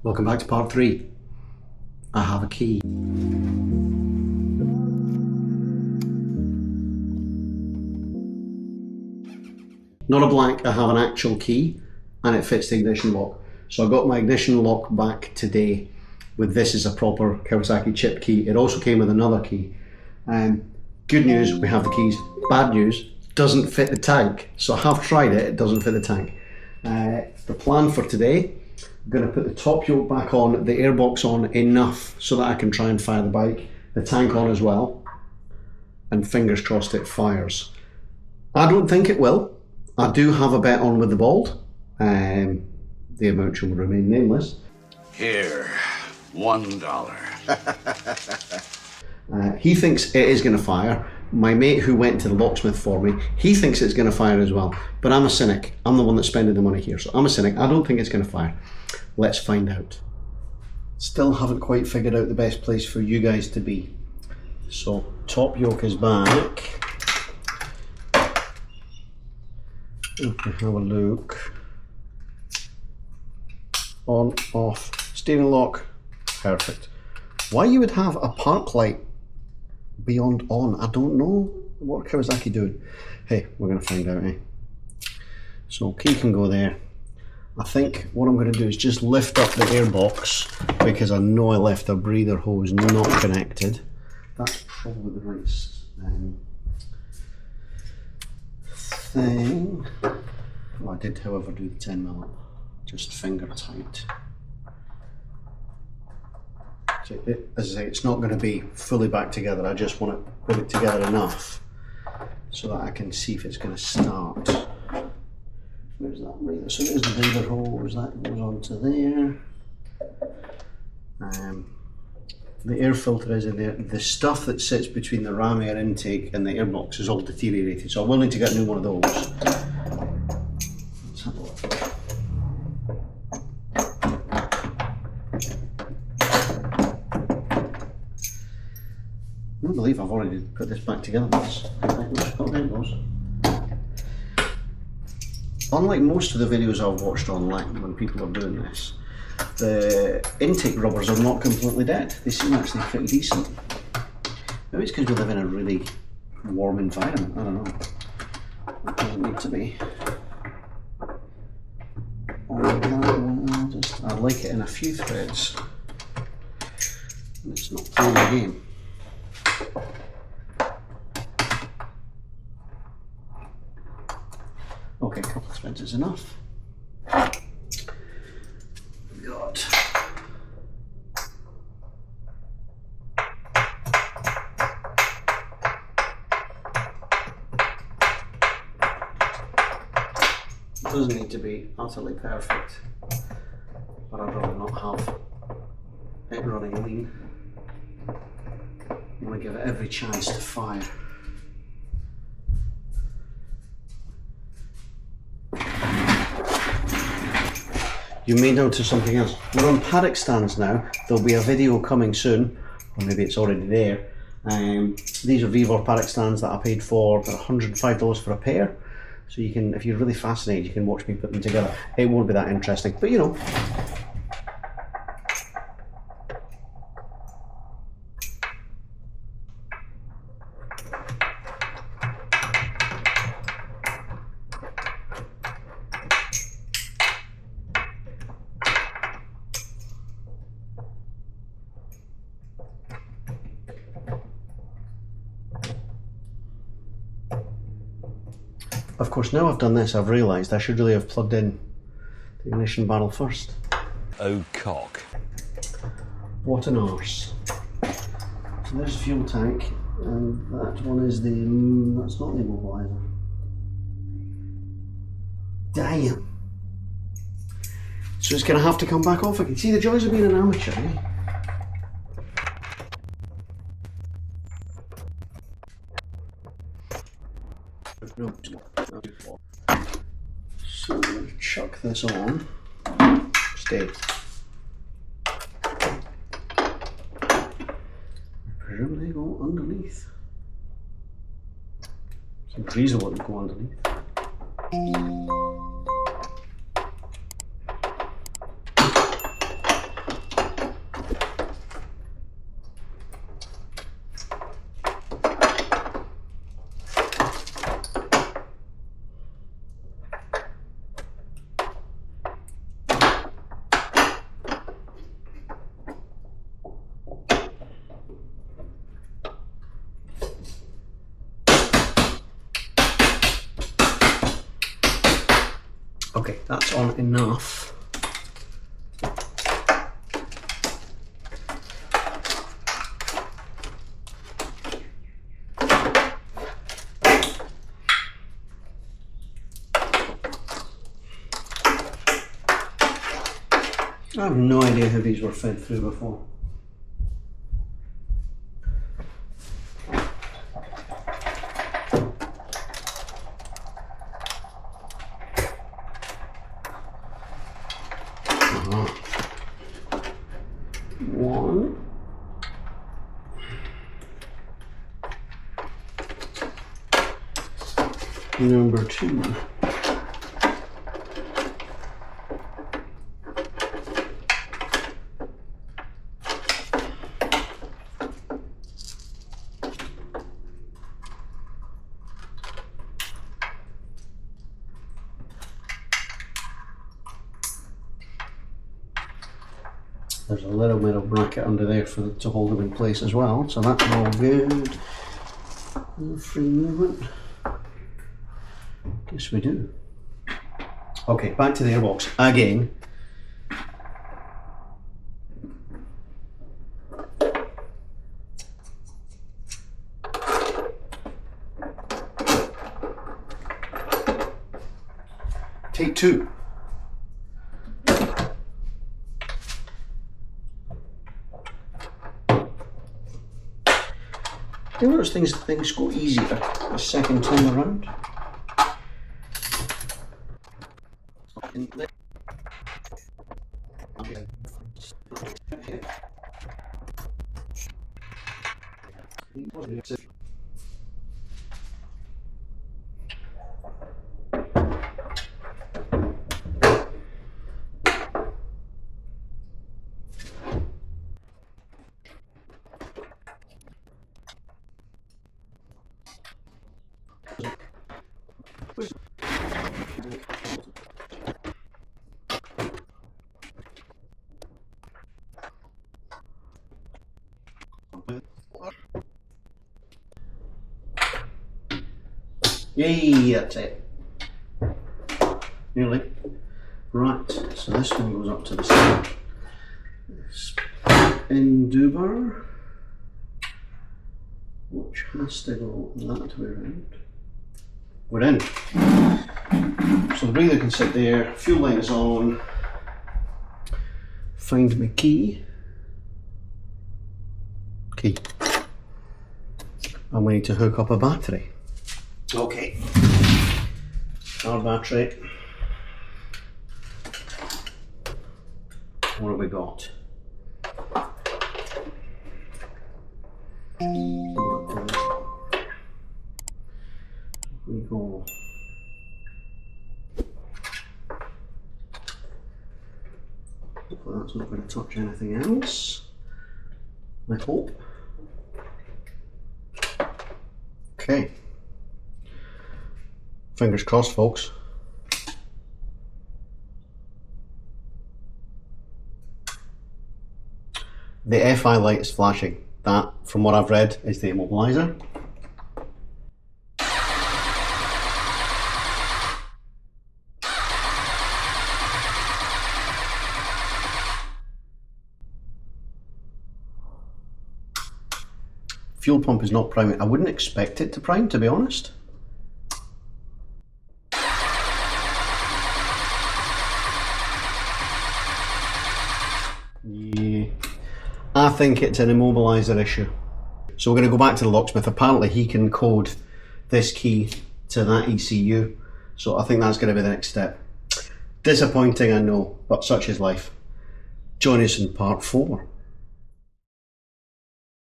Welcome back to part 3. I have a key. Not a blank, I have an actual key and it fits the ignition lock. So I got my ignition lock back today with this as a proper Kawasaki chip key. It also came with another key. Good news, we have the keys. Bad news, doesn't fit the tank. So I have tried it, it doesn't fit the tank. The plan for today, I'm going to put the top yoke back on, the airbox on enough so that I can try and fire the bike, the tank on as well, and fingers crossed it fires. I don't think it will. I do have a bet on with the Bald. The amount will remain nameless. Here, $1. He thinks it is going to fire. My mate who went to the locksmith for me, he thinks it's going to fire as well. But I'm a cynic. I'm the one that's spending the money here. So I'm a cynic. I don't think it's going to fire. Let's find out. Still haven't quite figured out the best place for you guys to be. So top yoke is back. Okay, have a look. On, off, steering lock, perfect. Why you would have a park light beyond on, I don't know. What Kawasaki doing? Hey, we're gonna find out, eh? So key can go there. I think what I'm gonna do is just lift up the airbox because I know I left a breather hose not connected. That's probably the right thing. Well, I did, however, do the 10mm, just finger tight. So as I say, it's not going to be fully back together. I just want to put it together enough so that I can see if it's going to start. Where's that breather? So there's the breather hose, that goes onto there. The air filter is in there. The stuff that sits between the ram air intake and the airbox is all deteriorated, so I'm willing to get a new one of those. Let's have a look. I don't believe I've already put this back together once. Oh, there it goes. Unlike most of the videos I've watched online when people are doing this, the intake rubbers are not completely dead. They seem actually pretty decent. Maybe it's because we live in a really warm environment, I don't know. It doesn't need to be. I like it in a few threads. And it's not playing the game. Okay, a couple of threads is enough. God. It doesn't need to be utterly perfect, but I'd rather not have it running lean. I want to give it every chance to fire. You may notice something else. We're on paddock stands now. There'll be a video coming soon, or maybe it's already there. These are Vevor paddock stands that I paid for about $105 for a pair. So you can, if you're really fascinated, you can watch me put them together. It won't be that interesting, but you know. Of course, now I've done this, I've realised I should really have plugged in the ignition barrel first. Oh, cock. What an arse. So there's the fuel tank, and that one is the, that's not the immobiliser. Damn. So it's going to have to come back off again. See, the joys of being an amateur, eh? So I'm going to chuck this on. Stay. Presumably go underneath. Some trees will want to go underneath. that's on enough. I have no idea how these were fed through before. One. Number 2. There's a little bit of bracket under there to hold them in place as well, so that's all good. Free movement. Yes, we do. Okay, back to the airbox again. Take 2. You notice things go easier the second time around. Yay, that's it. Nearly. Right, so this one goes up to the side. Enduber, which has to go that way around. We're in. So the breather can sit there, fuel line is on. Find my key. Key. And we need to hook up a battery. Okay. Our battery. What have we got? We go. Hopefully that's not going to touch anything else. I hope. Okay. Fingers crossed, folks. The FI light is flashing. That, from what I've read, is the immobilizer. Fuel pump is not priming. I wouldn't expect it to prime, to be honest. Yeah, I think it's an immobilizer issue. So we're going to go back to the locksmith. Apparently he can code this key to that ECU. So I think that's going to be the next step. Disappointing, I know, but such is life. Join us in part 4.